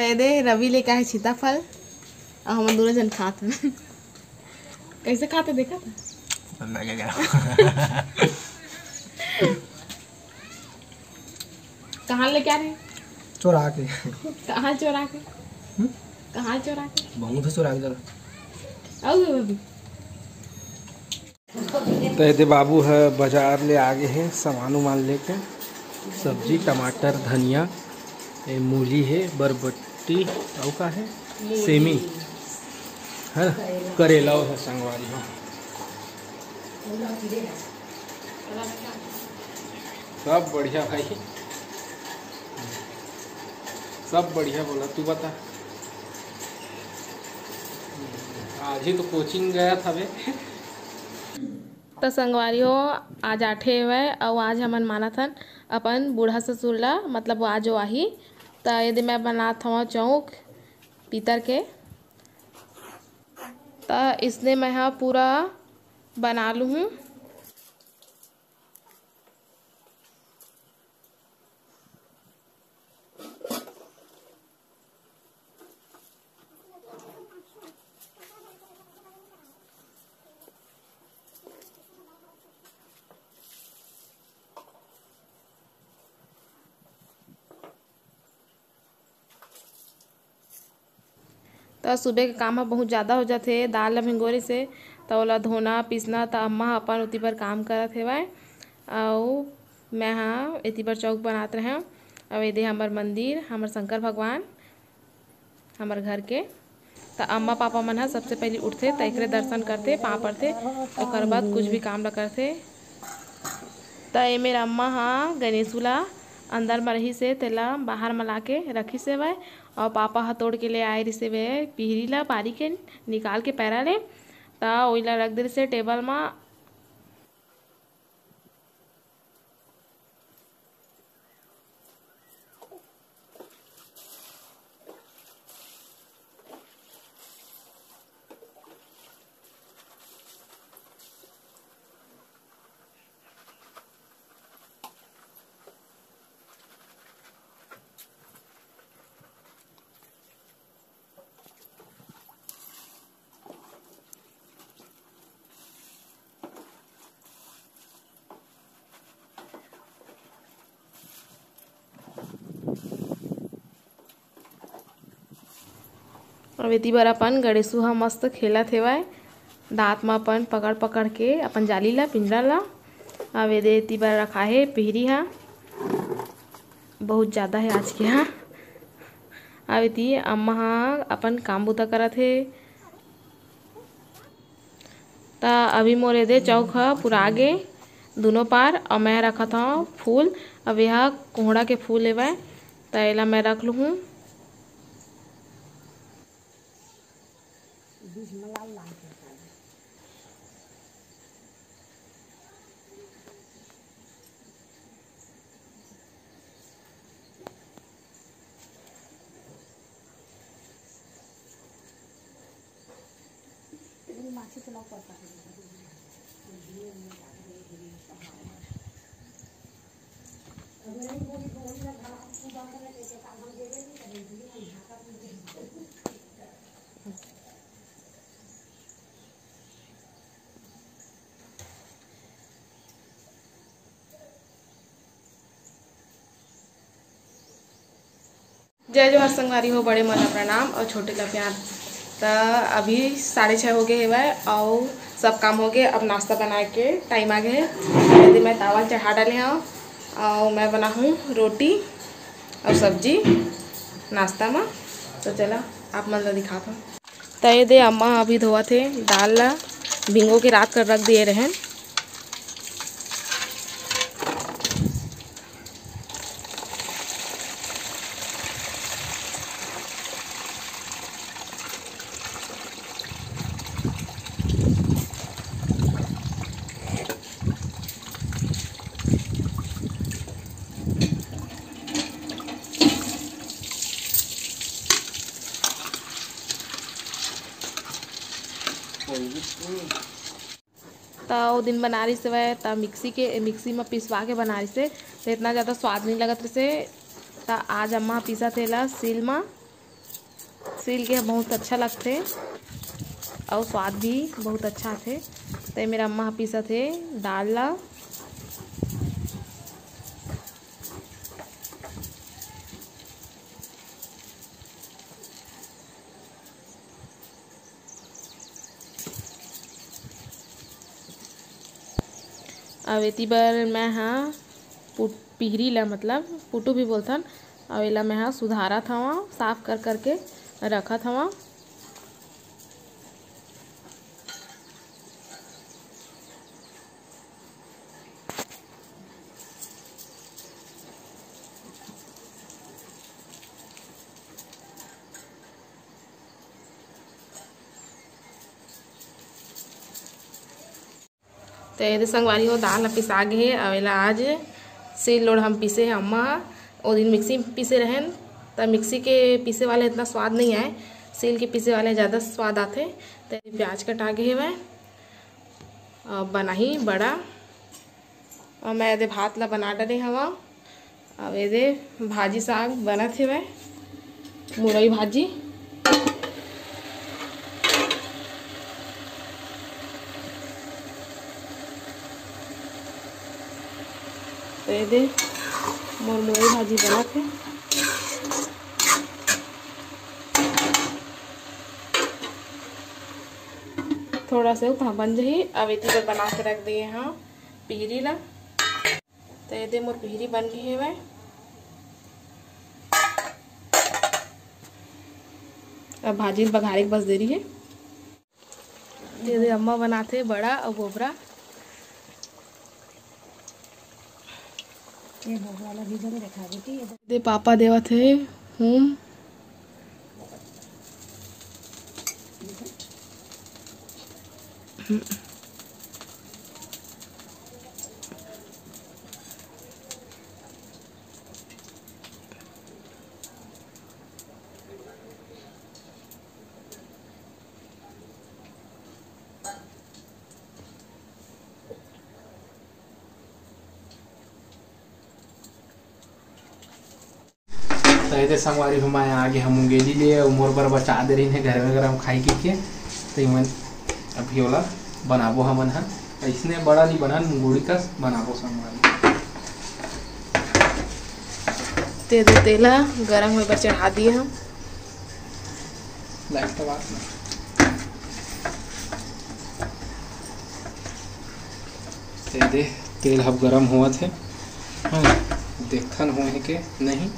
ये दे रवि लेके आए सीताफल और हम दोनों जन खाते हैं। कैसे खाते देखा था? कहाँ लेके आ रहे? चोरा के। कहाँ चोरा के? कहाँ चोरा के? बहुत से चोरा के जरा। आओ अभी। तो ये बाबू है बाजार ले आगे हैं सामान उमान लेके, सब्जी टमाटर धनिया, मूली है बरबट्टी और का है सेमी है करेला है संगवारी हो। सब बढ़िया भाई, सब बढ़िया। बोला तू बता, आज ही तो कोचिंग गया था बे। तो संगवारी हो आज 8 हुए और आज हमन माना था अपन बूढ़ा ससुर ला, मतलब आज वाही। तो यदि मैं बनात हूँ चौक पीतर के, तो इसने मैं हाँ पूरा बना लूँ हूँ। तो सुबह के काम बहुत ज़्यादा हो जाते, दाल ला भिंगोरी से तो ओला धोना पीसना। तो अम्मा अपन उती पर काम करत हेवय और मैं हाँ इति पर चौक बनात रहे। और ये हमार मंदिर, हमार शंकर भगवान हमार घर के। तो अम्मा पापा मन सबसे पहले उठते तो एक दर्शन करते पाँव पड़ते, और बाद कुछ भी काम ला करते। तो ये मेरा अम्मा हाँ गणेशुला अंदर में रही से तेला बाहर में ला के रखी से वह, और पापा हा तोड़ के ले आए रही से वे पिहरी ला पारी के निकाल के पैरा ले ता ओइला रख दे से टेबल में। और वेती बार अपन गणेशु हा मस्त खेलत हेवय, दांत में अपन पकड़ पकड़ के अपन जाली ला पिंजरा ला। अब वेती बार रखा है पिहरी हा बहुत ज़्यादा है आज के यहाँ। अब वेती अम्मा हा अपन काम बुता करत है। ता अभी मोरे दे चौक हा पूरा आगे दोनों पार, और मैं रखा था फूल। अब यह कोहड़ा के फूल हेवय तो एला मैं रख लूँ हूँ। जय जोहर संगवारी हो, बड़े मन प्रणाम और छोटे का प्यार। तो अभी 6:30 हो गए है और सब काम हो गए। अब नाश्ता बनाए के टाइम आ गए है। यदि मैं तावा चढ़ा डाले हूँ और मैं बना हूँ रोटी और सब्जी नाश्ता में। तो चला आप मन ला दिखाता हूँ। तो ये दे अम्मा अभी धोआ थे दाल ला भिंगो के रात कर रख दिए रहें। तो वो दिन बना रही से वह तो मिक्सी में पिसवा के बना रही से तो इतना ज़्यादा स्वाद नहीं लगत से। तो आज अम्मा पीसा थे ला सील में सील के बहुत अच्छा लगते और स्वाद भी बहुत अच्छा थे। तो मेरा अम्मा पीसा थे दाल ला। अब एती बर मैं हाँ पिहरी ला मतलब पुटू भी बोलथन। और एला मैं हाँ सुधारत हवा, साफ कर करके रखत हवा। तो ये संगवारी हो दाल ला पिसा गे हे। और एला आज सील लोड़ हम पीसे हैं अम्मा। वो दिन मिक्सी में पीसे रहें तो मिक्सी के पीसे वाले इतना स्वाद नहीं आए, सील के पीसे वाले ज़्यादा स्वाद आते। तो प्याज कटा गे हे मैं बना ही बड़ा। और मैं ये भात ला बना डरे हवा। अब ये भाजी साग बना थे मैं मुरई भाजी। तो ये मोर मुरई भाजी बना थे। थोड़ा से उतना बन जाही। अब इसी पर बना के रख दिए हाँ पिहरी ला। तो ये मोर पिहरी बन गई है वह। अब भाजी बघारे के बस दे रही है। ये अम्मा बनाते बड़ा और गोबरा। दे पापा देवा थे हूँ। तो संगवारी हम आगे हम गेली ले उमर बर बचा दे रही है घर में अगर हम खाई के तो मन अभी वाला बनाबो हमन है। इसने बड़ा नहीं बना मुंगोड़ी का बनाबो संगवारी। तेला गरम होए पर चढ़ा दिए हम। लाइट तो बात ना दे तेल अब गरम हुआ थे। हाँ देखन हुए है के नहीं।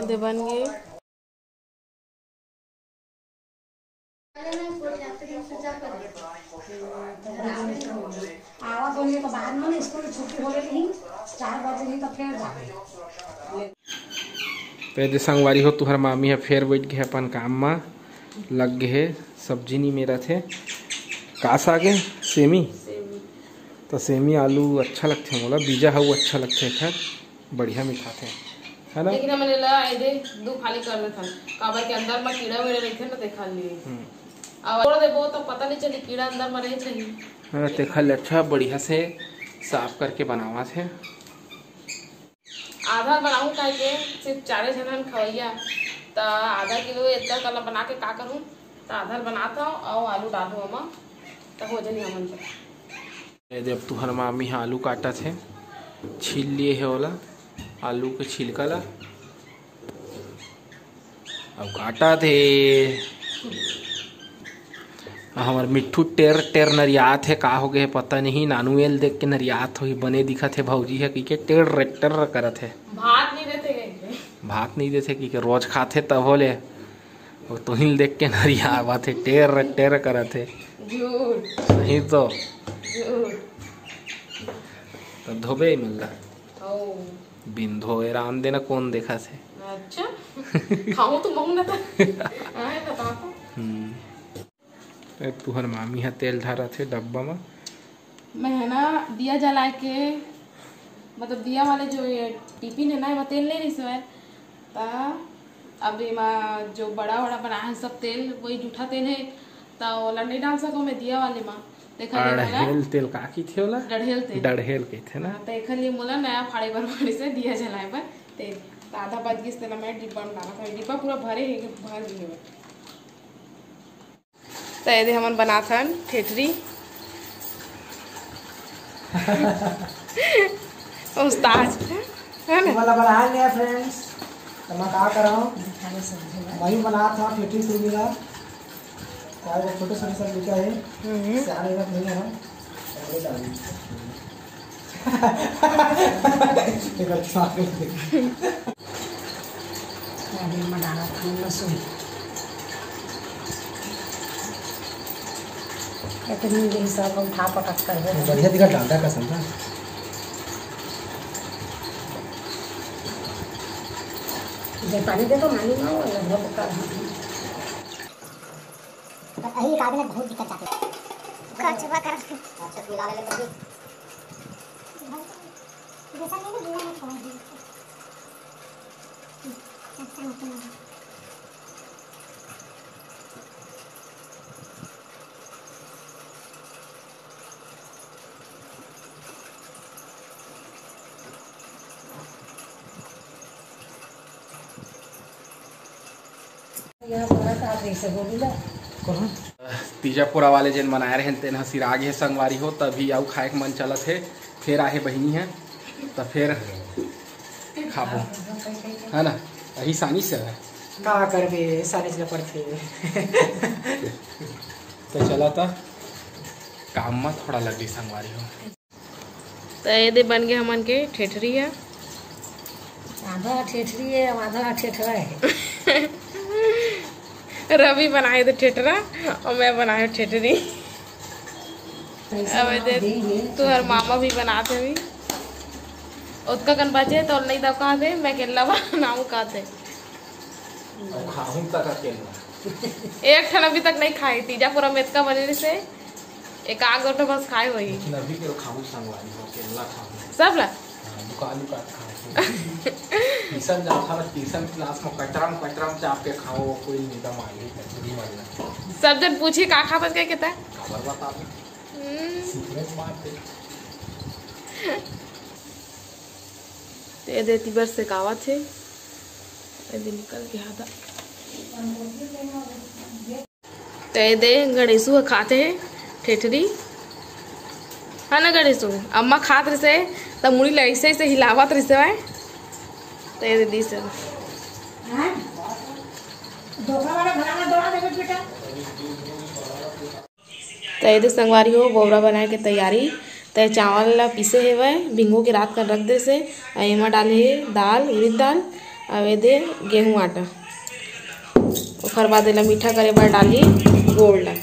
ये बन गए। पहले संगवारी हो तुहर मामी है फिर बैठ गए अपन काम में लग गए। सब्जी नहीं मेरा थे का सागे सेमी। तो सेमी आलू अच्छा लगते हैं बोला बीजा है वो अच्छा लगते हैं खैर बढ़िया मीठा थे है ना। लेकिन मैंने ला दे दो खाली कर देता काबर के अंदर में कीड़ा वीड़ा रहते ना देखा लिए। अब थोड़ा देबो तो पता नहीं चली कीड़ा अंदर में रह रही। हां देखा ले अच्छा बढ़िया से साफ करके बनावा थे। आधा बनाऊं काहे के सिर्फ 4 जनन खवैया तो आधा किलो इतना कल बना के का करूं तो आधा बनाता हूं और आलू डालूं अम्मा तो हो जानी हमन से। ये जब तुहर मामी आलू काटा थे छील लिए है वाला आलू के छिलका ला अब काटा थे। हमार मिट्ठू टेर टेर नरियात है का हो गए पता नहीं। नानुएल देख के नरियात हो बने दिखत है भौजी है कि टेर टेर करत है। भात नहीं देते भात नहीं देते कि रोज खाते तब होले और तुहिल देख के नरिया बात है टेर टेर करत है। झूठ नहीं तो झूठ धोबे मिल रहा बिंधो राम देना कौन देखा थे। अच्छा खाऊं तो महू ना था आए बता तो। तुहर मामी हा तेल धरा थे डब्बा में। मैं है ना दिया जला के मतलब दिया वाले जो ये टिफिन है ना वो तेल नहीं रही है ता अब एमा जो बड़ा बड़ा बनाया है सब तेल वही जूठा तेल है तो ओला नहीं डाल सको मैं दिया वाले में देखा अड़हेल तेल का की थे ओला डढ़ेल तेल डढ़ेल के थे ना तो एक लिए मोला नया फाड़े बर से दिया जलाए पर तेल तो आधा बच गई तेला मैं डिब्बा में डाला था डिब्बा पूरा भरे है भर गई है तो ये हमन बना था ठेठरी उस्ताद है ना वाला बना लिया फ्रेंड्स। तो मैं क्या कर रहा हूँ वही बना था ठेठी से मिला चाहे छोटे छोटे सब लिखा है सियाने का नहीं है सब उठा पटक कर बढ़िया दिखा डालता का समझा पानी दे तो मानी ना बहुत यही कागज में बहुत दिक्कत आती है खर्चवा कर अच्छा मिला ले जैसा नहीं ना बुरा मत करो अच्छा मत यहाँ बड़ा सा ऐसे बोलिला तीजापुरा वाले जिन मनाए रहे तेन हसीर आगे संगवारी हो तभी आऊ खाए के मन चलत है फिर आहे बहिनी है तो फिर खाबो है ना यही सानी से है का करबे सारे जगह पर थे तो चला था काम में थोड़ा लगी संगवारी हो तो ये दे बन गए हमन के ठेठरी है आधा ठेठरी है आधा ठेठरा है रवि बनाए थे ठेठरा और मैं बनाए ठेठरी अब दे तो हर मामा भी बनाते भी उसका कन बचे तो नहीं दब कहा थे मैं केला बनाऊँ कहा थे खाऊं तक अकेला एक ठन अभी तक नहीं खाई तीजापुरा में इसका बने से एक आग गोटे बस खाए हुई अभी के खाऊं संगवारी हो केला खाऊं सब ला दुकान ट्यूशन जाता है ट्यूशन क्लास में कचरा में चाप के खाओ कोई नींदा मांगी कचरी वाला सब जन पूछी का खाता क्या कहता है खबर बता दे सीक्रेट बात है ये देती बर से कावा थे ये निकल गया था तो ये दे गणेशु खाते हैं ठेठरी है ना गणेशु अम्मा खात रहे से तब मुड़ी ऐसे ऐसे हिलावत रही से तो ये दीदी से तो ये संगवारी हो बोबरा बनाए के तैयारी तो चावल ला पीसे है वह भिंगो के रात कर रख दे से एमा डाले है दाल उड़द दाल और दे गेहूँ आटा और बाद मीठा करे बार डाली गोड़ ला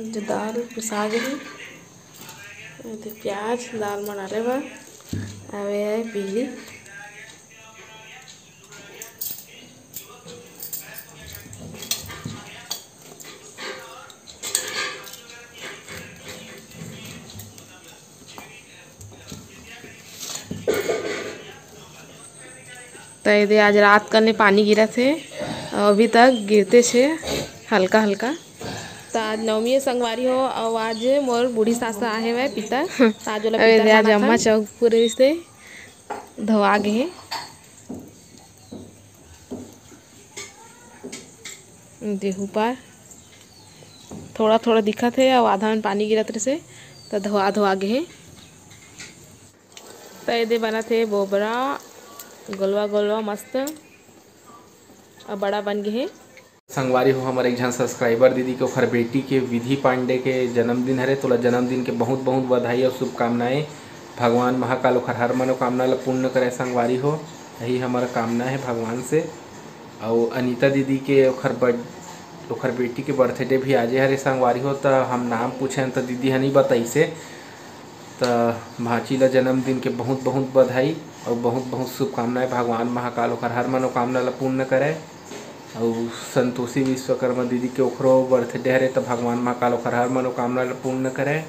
जो दाल पिसा गई प्याज दाल में डाले बा आवे है पीली तो ये आज रात करने पानी गिरा थे अभी तक गिरते छे हल्का हल्का तो आज नवमी संगवारी हो और आज मोर बूढ़ी सासा आहे वह पिता आज आज अम्मा चौक पूरे से धोआ गए देहू पर थोड़ा थोड़ा दिखा थे और आधा में पानी गिरत रहे से तो धोआ गए तो ये बना थे बोबरा गोलवा गोलवा मस्त और बड़ा बन गए संगवारी हो हमारे एक झन सब्सक्राइबर दीदी के ओखर बेटी के विधि पांडे के जन्मदिन हरे, तोला जन्मदिन के बहुत बहुत बधाई और शुभकामनाएं। भगवान महाकाल ओखर हर मनोकामना ला पूर्ण करे संगवारी हो, यही हमारा कामना है भगवान से। और अनीता दीदी के ओखर बेटी के बर्थडे भी आजे हरे संगवारी हो, तो हम नाम पूछें तो दीदी हनी बताइसे। तो भाची ला जन्मदिन के बहुत बहुत बधाई और बहुत बहुत शुभकामनाएं। भगवान महाकाल ओखर हर मनोकामना ला पूर्ण करे। और संतोषी विश्वकर्मा दीदी के ओखरो बर्थडे हरे, तो भगवान महाकाल ओखर हर मनोकामना ला पूर्ण करे।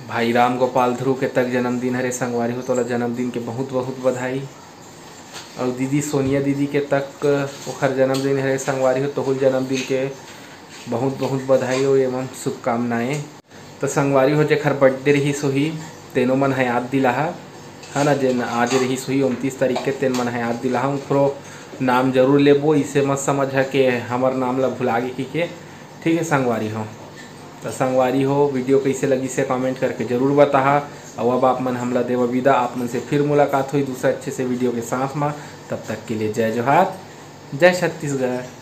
भाई राम गोपाल ध्रुव के तक जन्मदिन हरे संगवारी हो, तोला जन्मदिन के बहुत बहुत बधाई। और दीदी सोनिया दीदी के तक ओखर जन्मदिन हरे संगवारी हो, तो जन्मदिन के बहुत बहुत बधाई और एवं शुभकामनाएं। तो संगवारी हो जेखर बर्थडे रही सोही तेनो मन है याद दिलाहा है ना, जेन आज रही सोही 29 तारीख के, तेन मन है याद दिलाहा। उखरो नाम जरूर लेबो, इसे मत समझ है कि हमार नाम ला भुलागे की के, ठीक है संगवारी हो। तो संगवारी हो वीडियो कैसे लगी से कमेंट करके जरूर बताहा। और अब आप मन हमला देवा विदा, आप मन से फिर मुलाकात हुई दूसरा अच्छे से वीडियो के साथ में। तब तक के लिए जय जोहार, जय छत्तीसगढ़।